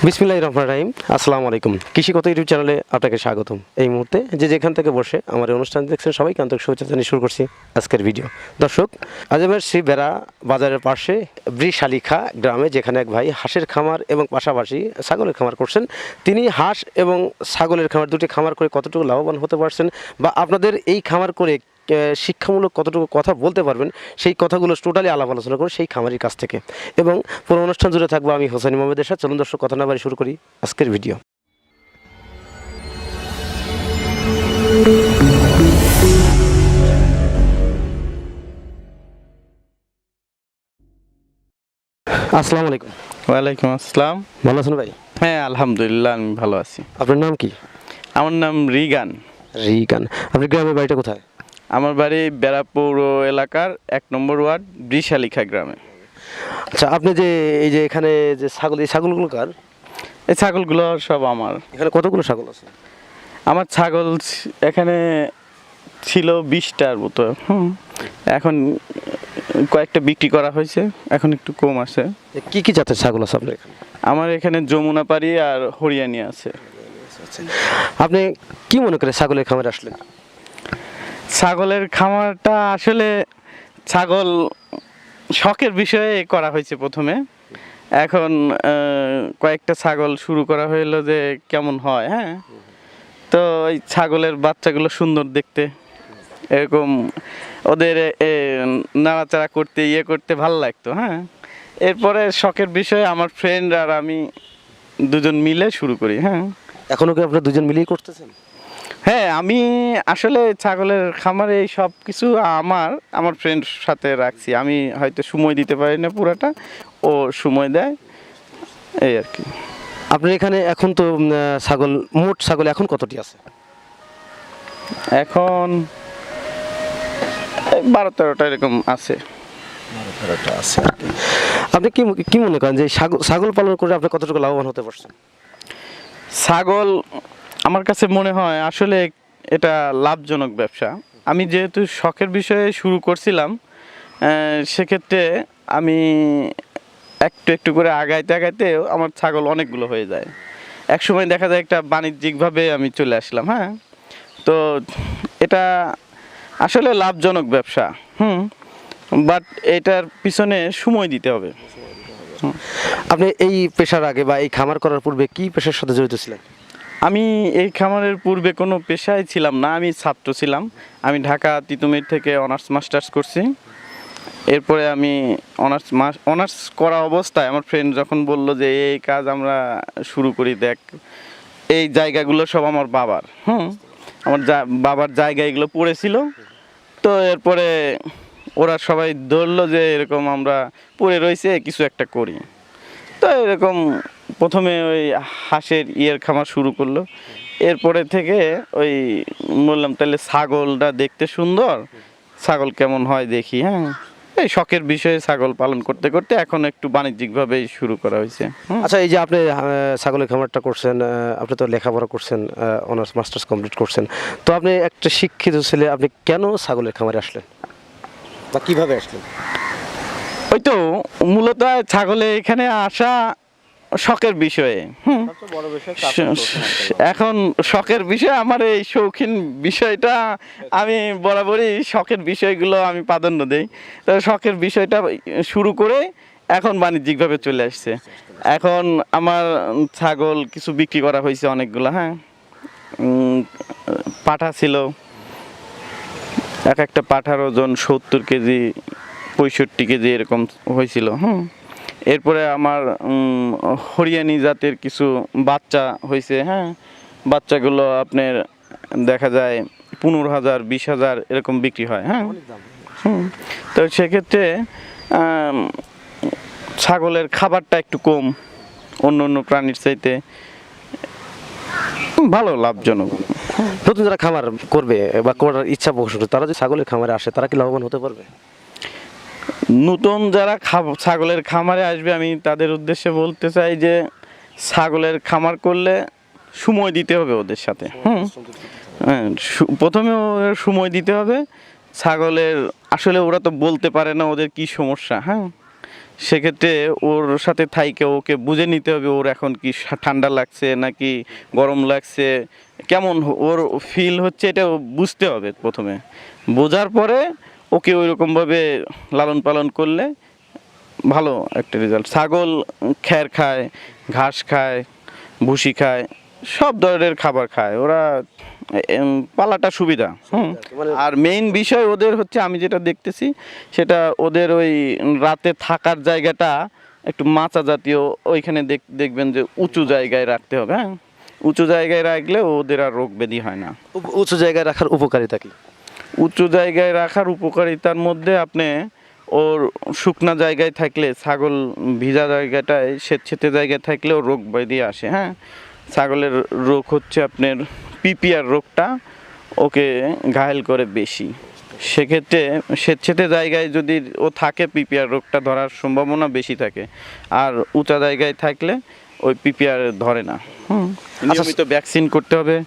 বিসমিল্লাহির রহমানির রহিম। আসসালামু আলাইকুম। কৃষিগত ইউটিউব চ্যানেলে আপনাকে স্বাগতম। এই মুহূর্তে যেখান থেকে বসে আমার এই অনুষ্ঠান দেখছেন সবাইকে আন্তরিক শুভেচ্ছা জানিয়ে শুরু করছি আজকের ভিডিও। দর্শক, আজমের শ্রী বেড়া বাজারের পাশে বৃশালিখা গ্রামে যেখানে এক ভাই হাঁসের খামার এবং পাশাপাশি ছাগলের খামার করছেন, তিনি হাঁস এবং ছাগলের খামার দুটি খামার করে কতটুকু লাভবান হতে পারছেন বা আপনাদের এই খামার করে শিক্ষামূলক কতটুকু কথা বলতে পারবেন, সেই কথাগুলো টোটালি আলাপ আলোচনা করে সেই খামারির কাছ থেকে। এবং পুরো অনুষ্ঠান জুড়ে থাকবো আমি হোসেন মোহাম্মদের সাথে। চলুন দর্শক, কথা না বাড়ি শুরু করি আজকের ভিডিও। আসসালামু আলাইকুম। ওয়ালাইকুম আসসালাম। ভালো আছেন ভাই? হ্যাঁ, আলহামদুলিল্লাহ আমি ভালো আছি। আপনার নাম কি? আমার নাম রিগান। রিগান। আপনি গ্রামের বাড়িটা কোথায়? আমার বাড়ি বেড়া পৌর এলাকার 1 নম্বর ওয়ার্ড বৃশালিখা গ্রামে। আচ্ছা, আপনি যে এই যে এখানে যে ছাগল, এই ছাগলগুলো কার? এই ছাগলগুলো সব আমার। এখানে কতগুলো ছাগল আছে? আমার ছাগল এখানে ছিল 20টার মতো। এখন কয়েকটা বিক্রি করা হয়েছে, এখন একটু কম আছে। কি কি জাতের ছাগল আছে আপনার এখানে? আমার এখানে যমুনাপাড়ি আর হরিয়ানি আছে। আপনি কি মনে করে ছাগলের খামারে আসলেন? ছাগলের খামারটা আসলে ছাগল শখের বিষয়ে করা হয়েছে প্রথমে। এখন কয়েকটা ছাগল শুরু করা হইলো যে কেমন হয়। হ্যাঁ, তো ওই ছাগলের বাচ্চাগুলো সুন্দর দেখতে, এরকম ওদের নাড়াচাড়া করতে করতে ভালো লাগতো। হ্যাঁ, এরপরে শখের বিষয়ে আমার ফ্রেন্ড আর আমি দুজন মিলে শুরু করি। হ্যাঁ, এখনো কি আপনারা দুজন মিলেই করতেছেন? হ্যাঁ, আমি আসলে ছাগলের খামারে এই সব কিছু আমার ফ্রেন্ড সাথে রাখছি। আমি হয়তো সময় দিতে পারি না পুরাটা, ও সময় দেয়, এই আর কি। আপনার এখানে এখন তো ছাগল, মোট ছাগল এখন কতটি আছে? এখন 12-13টা এরকম আছে। আপনি কি কি মনে করেন যে ছাগল পালন করে আপনি কতটুকু লাভবান হতে পারছেন? ছাগল আমার কাছে মনে হয় আসলে এটা লাভজনক ব্যবসা। আমি যেহেতু শখের বিষয়ে শুরু করছিলাম, সেক্ষেত্রে আমি একটু একটু করে আগাইতে আমার ছাগল অনেকগুলো হয়ে যায়। এক সময় দেখা যায় একটা বাণিজ্যিকভাবে আমি চলে আসলাম। হ্যাঁ, তো এটা আসলে লাভজনক ব্যবসা। বাট এটার পিছনে সময় দিতে হবে। আপনি এই পেশার আগে বা এই খামার করার পূর্বে কি পেশার সাথে জড়িত ছিলেন? আমি এই খামারের পূর্বে কোনো পেশায় ছিলাম না, আমি ছাত্র ছিলাম। আমি ঢাকা তিতুমির থেকে অনার্স মাস্টার্স করছি। এরপরে আমি অনার্স করা অবস্থায় আমার ফ্রেন্ড যখন বলল যে এই কাজ আমরা শুরু করি, দেখ এই জায়গাগুলো সব আমার বাবার। আমার বাবার জায়গা এগুলো পড়েছিল। তো এরপরে ওরা সবাই ধরলো যে এরকম আমরা পড়ে রয়েছে, কিছু একটা করি। তো এরকম প্রথমে ওই হাঁসের খামার শুরু করলো। এরপরে থেকে ওই বললাম তাহলে ছাগলটা দেখতে সুন্দর, ছাগল কেমন হয় দেখি। হ্যাঁ, এই শখের বিষয়ে ছাগল পালন করতে করতে এখন একটু বাণিজ্যিকভাবে শুরু করা হয়েছে। আচ্ছা, এই যে আপনি ছাগলের খামারটা করছেন, আপনি তো লেখাপড়া করছেন, অনার্স মাস্টার্স কমপ্লিট করছেন, তো আপনি একটা শিক্ষিত ছেলে, আপনি কেন ছাগলের খামারে আসলেন বা কিভাবে আসলেন? ওই তো মূলত ছাগলে এখানে আসা শখের বিষয়ে। এখন শখের বিষয় আমার এই শৌখিন বিষয়টা, আমি বরাবরই শখের বিষয়গুলো আমি প্রাধান্য দেই। তো শখের বিষয়টা শুরু করে এখন বাণিজ্যিকভাবে চলে আসছে। এখন আমার ছাগল কিছু বিক্রি করা হয়েছে অনেকগুলো। হ্যাঁ, পাঠা ছিল, একটা পাঠার ওজন 70 কেজি 65 কেজি এরকম হয়েছিল। এরপরে আমার হরিয়ানি জাতের কিছু বাচ্চা হয়েছে। হ্যাঁ, বাচ্চাগুলো আপনার দেখা যায় 15,000 20,000 এরকম বিক্রি হয়। হ্যাঁ, তো সেক্ষেত্রে ছাগলের খাবারটা একটু কম, অন্য অন্য প্রাণীর চাইতে ভালো লাভজনক। নতুন যারা খামার করবে বা করার ইচ্ছা প্রকাশ করবে, তারা যদি ছাগলের খামারে আসে, তারা কি লাভবান হতে পারবে? নতুন যারা ছাগলের খামারে আসবে, আমি তাদের উদ্দেশ্যে বলতে চাই যে ছাগলের খামার করলে সময় দিতে হবে ওদের সাথে। হ্যাঁ, প্রথমে সময় দিতে হবে। ছাগলের আসলে ওরা তো বলতে পারে না ওদের কি সমস্যা। হ্যাঁ, সেক্ষেত্রে ওর সাথে থাইকে ওকে বুঝে নিতে হবে ওর এখন কি ঠান্ডা লাগছে নাকি গরম লাগছে, কেমন ওর ফিল হচ্ছে, এটা বুঝতে হবে প্রথমে। বোঝার পরে ওকে ওইরকমভাবে লালন পালন করলে ভালো একটা রেজাল্ট। ছাগল খ্যার খায়, ঘাস খায়, ভুসি খায়, সব ধরনের খাবার খায় ওরা, পালাটা সুবিধা। আর মেইন বিষয় ওদের হচ্ছে, আমি যেটা দেখতেছি সেটা ওদের ওই রাতে থাকার জায়গাটা একটু মাচা জাতীয়, ওইখানে দেখবেন যে উঁচু জায়গায় রাখতে হবে। হ্যাঁ, উঁচু জায়গায় রাখলে ওদের আর রোগ ব্যাধি হয় না। উঁচু জায়গায় রাখার উপকারিতা কি? উঁচু জায়গায় রাখার উপকারিতার মধ্যে আপনি ওর শুকনা জায়গায় থাকলে, ছাগল ভিজা জায়গাটায় স্বেচ্ছেতে জায়গায় থাকলেও রোগ ব্যাধি আসে। হ্যাঁ, ছাগলের রোগ হচ্ছে আপনার পিপিআর রোগটা ওকে ঘায়েল করে বেশি। সেক্ষেত্রে স্বেচ্ছেতে জায়গায় যদি ও থাকে পিপিআর রোগটা ধরার সম্ভাবনা বেশি থাকে, আর উঁচা জায়গায় থাকলে ওই পিপিআর ধরে না। নিয়মিত ভ্যাকসিন করতে হবে।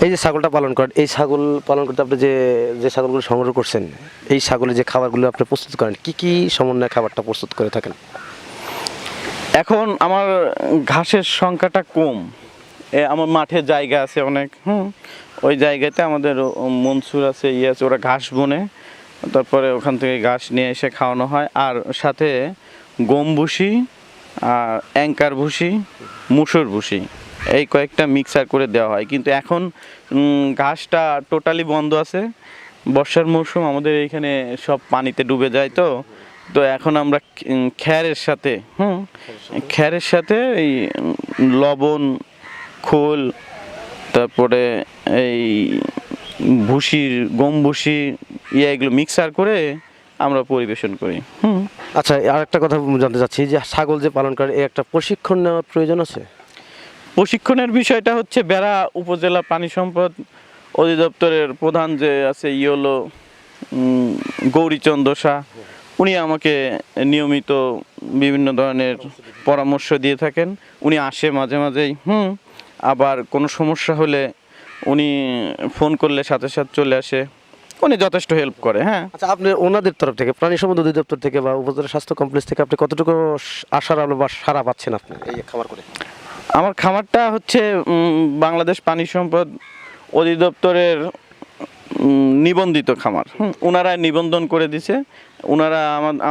এই যে ছাগলটা পালন করেন, এই ছাগল পালন করতে আপনি যে যে ছাগলগুলো সংগ্রহ করছেন, এই ছাগলের যে খাবারগুলো আপনি প্রস্তুত করেন, কি কি সমন্বয়ে খাবারটা প্রস্তুত করে থাকেন? এখন আমার ঘাসের সংখ্যাটা কম, আমার মাঠে জায়গা আছে অনেক। ওই জায়গাতে আমাদের মনসুর আছে, আছে, ওরা ঘাস বনে, তারপরে ওখান থেকে ঘাস নিয়ে এসে খাওয়ানো হয়। আর সাথে গম ভুসি আর অ্যাঙ্কার ভুসি, মুসুর ভুসি, এই কয়েকটা মিক্সার করে দেওয়া হয়। কিন্তু এখন ঘাসটা টোটালি বন্ধ আছে, বর্ষার মৌসুম, আমাদের এইখানে সব পানিতে ডুবে যায়। তো এখন আমরা খ্যারের সাথে খ্যারের সাথে এই লবণ, খোল, তারপরে এই ভুসির গম ভুসি এগুলো মিক্সার করে আমরা পরিবেশন করি। আচ্ছা, আর একটা কথা জানতে চাচ্ছি যে ছাগল যে পালন করে, এই একটা প্রশিক্ষণ নেওয়ার প্রয়োজন আছে? প্রশিক্ষণের বিষয়টা হচ্ছে বেড়া উপজেলা প্রাণী সম্পদ অধিদপ্তরের প্রধান যে আছে হলো গৌরীচন্দ্র শাহ, উনি আমাকে নিয়মিত বিভিন্ন ধরনের পরামর্শ দিয়ে থাকেন। উনি আসে মাঝে মাঝেই। আবার কোনো সমস্যা হলে উনি ফোন করলে সাথে সাথে চলে আসে, উনি যথেষ্ট হেল্প করে। হ্যাঁ, আচ্ছা, আপনি ওনাদের তরফ থেকে, প্রাণী সম্পদ অধিদপ্তর থেকে বা উপজেলা স্বাস্থ্য কমপ্লেক্স থেকে আপনি কতটুকু আশার আলো বা সারা পাচ্ছেন আপনি এই খাবার করে? আমার খামারটা হচ্ছে বাংলাদেশ প্রাণী সম্পদ অধিদপ্তরের নিবন্ধিত খামার। ওনারা নিবন্ধন করে দিছে। ওনারা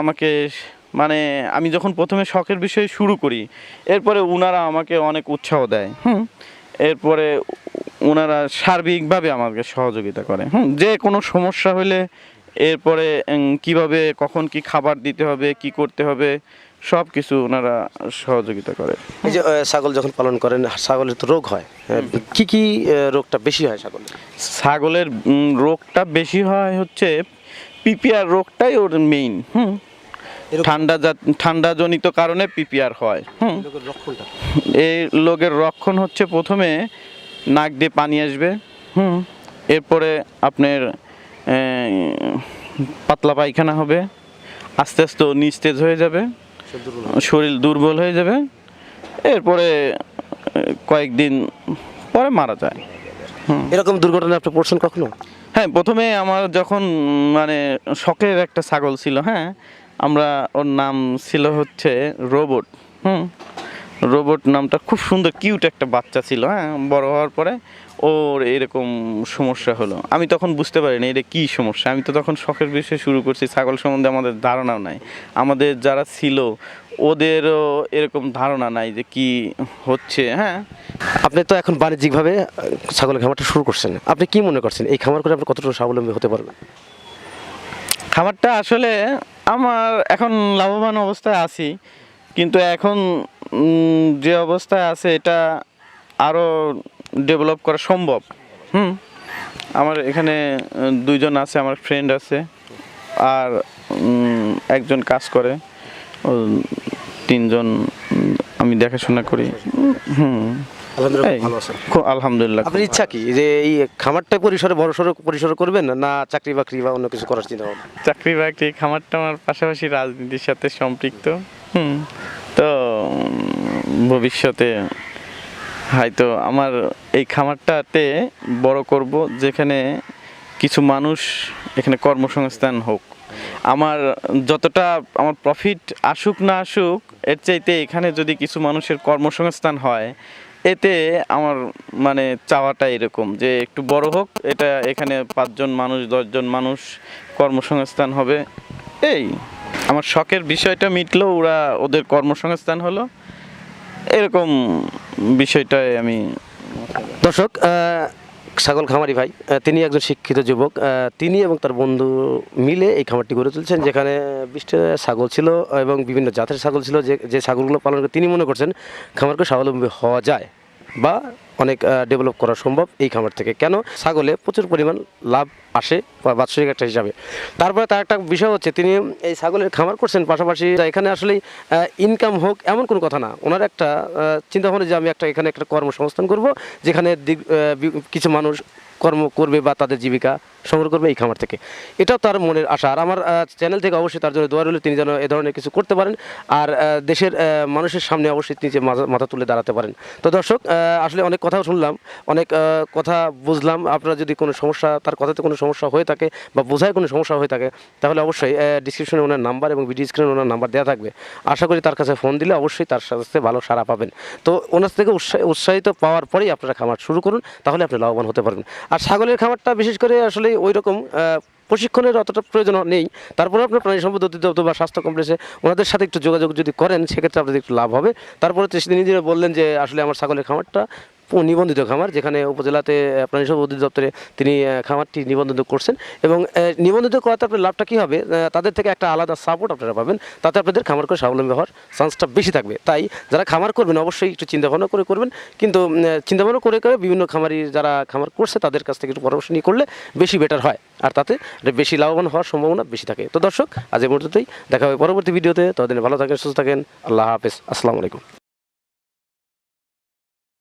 আমাকে মানে আমি যখন প্রথমে শখের বিষয়ে শুরু করি, এরপরে ওনারা আমাকে অনেক উৎসাহ দেয়। এরপরে ওনারা সার্বিকভাবে আমাকে সহযোগিতা করে। যে কোনো সমস্যা হলে এরপরে কিভাবে কখন কি খাবার দিতে হবে, কি করতে হবে, সব কিছু ওনারা সহযোগিতা করে। এই যে ছাগল যখন পালন করেন, ছাগলের তো রোগ হয়, কি কি রোগটা বেশি হয় ছাগলের? ছাগলের রোগটা বেশি হয় হচ্ছে পিপিআর রোগটাই ওর মেইন। ঠান্ডাজনিত কারণে পিপিআর হয়। এই রোগের লক্ষণ হচ্ছে প্রথমে নাক দিয়ে পানি আসবে, এরপরে আপনার পাতলা পায়খানা হবে, আস্তে আস্তে নিস্তেজ হয়ে যাবে, শরীর দুর্বল হয়ে যাবে, এরপরে কয়েকদিন পরে মারা যায়। এরকম দুর্ঘটনা আপনি পড়ছেন কখনো? হ্যাঁ, প্রথমে আমার যখন মানে শখের একটা ছাগল ছিল, হ্যাঁ, আমরা ওর নাম ছিল হচ্ছে রোবট। রোবট নামটা খুব সুন্দর, কিউট একটা বাচ্চা ছিল। হ্যাঁ, বড় হওয়ার পরে ওর এরকম সমস্যা হলো। আমি তখন বুঝতে পারিনি এটা কী সমস্যা। আমি তো তখন শখের বিষয়ে শুরু করছি, ছাগল সম্বন্ধে আমাদের ধারণাও নাই। আমাদের যারা ছিল ওদেরও এরকম ধারণা নাই যে কি হচ্ছে। হ্যাঁ, আপনি তো এখন বাণিজ্যিকভাবে ছাগলের খামারটা শুরু করছেন, আপনি কি মনে করছেন এই খামার করে আপনি কতটুকু স্বাবলম্বী হতে পারবেন? খামারটা আসলে আমার এখন লাভবান অবস্থায় আছি, কিন্তু এখন যে অবস্থায় আছে এটা আরও ডেভেলপ করা সম্ভব। আমার এখানে দুইজন আছে, আমার ফ্রেন্ড আছে, আর একজন কাজ করে, তিনজন আমি দেখাশোনা করি। আলহামদুলিল্লাহ। আপনার ইচ্ছা কি যে এই খামারটা বড়সড় পরিসরে করবেন, না চাকরি বাকরি বা অন্য কিছু করার চিন্তা ভাবনা? চাকরি বাকরি, খামারটা আমার পাশাপাশি রাজনীতির সাথে সম্পৃক্ত। তো ভবিষ্যতে হয়তো আমার এই খামারটাতে বড় করব, যেখানে কিছু মানুষ এখানে কর্মসংস্থান হোক। আমার যতটা আমার প্রফিট আসুক না আসুক, এর চাইতে এখানে যদি কিছু মানুষের কর্মসংস্থান হয়, এতে আমার মানে চাওয়াটা এরকম যে একটু বড় হোক, এটা এখানে 5 জন মানুষ 10 জন মানুষ কর্মসংস্থান হবে। এই আমার শখের বিষয়টা মিটলো, ওরা ওদের কর্মসংস্থান হলো, এরকম বিষয়টায় আমি। দর্শক, ছাগল খামারি ভাই, তিনি একজন শিক্ষিত যুবক। তিনি এবং তার বন্ধু মিলে এই খামারটি গড়ে তুলছেন, যেখানে 20টা ছাগল ছিল এবং বিভিন্ন জাতের ছাগল ছিল। যে ছাগলগুলো পালন করে তিনি মনে করছেন খামারকে স্বাবলম্বী হওয়া যায় বা অনেক ডেভেলপ করা সম্ভব এই খামার থেকে। কেন? ছাগলে প্রচুর পরিমাণ লাভ আসে বা বাৎসরিক একটা হিসাবে। তারপরে তার একটা বিষয় হচ্ছে, তিনি এই ছাগলের খামার করছেন, পাশাপাশি এখানে আসলে ইনকাম হোক এমন কোনো কথা না। ওনার একটা চিন্তা ভাবনা যে আমি এখানে একটা কর্মসংস্থান করব, যেখানে কিছু মানুষ কর্ম করবে বা তাদের জীবিকা সংগ্রহ করবে এই খামার থেকে। এটাও তার মনের আশা। আর আমার চ্যানেল থেকে অবশ্যই তার জন্য দোয়া রইল, তিনি যেন এ ধরনের কিছু করতে পারেন আর দেশের মানুষের সামনে অবশ্যই তিনি যে মাথা তুলে দাঁড়াতে পারেন। তো দর্শক, আসলে অনেক কথাও শুনলাম, অনেক কথা বুঝলাম। আপনারা যদি কোনো সমস্যা, তার কথাতে কোনো সমস্যা হয়ে থাকে বা বোঝায় কোনো সমস্যা হয়ে থাকে, তাহলে অবশ্যই ডিসক্রিপশনে ওনার নাম্বার এবং ভিডিও স্ক্রিনে ওনার নাম্বার দেওয়া থাকবে। আশা করি তার কাছে ফোন দিলে অবশ্যই তার সাথে ভালো সাড়া পাবেন। তো ওনার থেকে উৎসাহিত পাওয়ার পরেই আপনারা খামার শুরু করুন, তাহলে আপনি লাভবান হতে পারবেন। আর ছাগলের খামারটা বিশেষ করে আসলে ওই রকম প্রশিক্ষণের অতটা প্রয়োজন নেই। তারপরে আপনার প্রাণী সম্পদ অধিদপ্তর বা স্বাস্থ্য কমপ্লেক্সে ওনাদের সাথে একটু যোগাযোগ যদি করেন, সেক্ষেত্রে আপনাদের একটু লাভ হবে। তারপরে তিনি নিজে বললেন যে আসলে আমার ছাগলের খামারটা নিবন্ধিত খামার, যেখানে উপজেলাতে প্রাণী সম্পদ অধিদপ্তরে তিনি খামারটি নিবন্ধিত করছেন। এবং নিবন্ধিত করাতে আপনার লাভটা কী হবে, তাদের থেকে একটা আলাদা সাপোর্ট আপনারা পাবেন, তাতে আপনাদের খামার করে স্বাবলম্বী হওয়ার চান্সটা বেশি থাকবে। তাই যারা খামার করবেন অবশ্যই একটু চিন্তাভাবনা করে করবেন, কিন্তু চিন্তাভাবনা করে বিভিন্ন খামারি যারা খামার করছে তাদের কাছ থেকে একটু পরামর্শ নিয়ে করলে বেশি বেটার হয়, আর তাতে বেশি লাভবান হওয়ার সম্ভাবনা বেশি থাকে। তো দর্শক, আজ এই মুহূর্তেই দেখা হবে পরবর্তী ভিডিওতে। ততদিন ভালো থাকেন, সুস্থ থাকেন। আল্লাহ হাফেজ, আসসালামু আলাইকুম।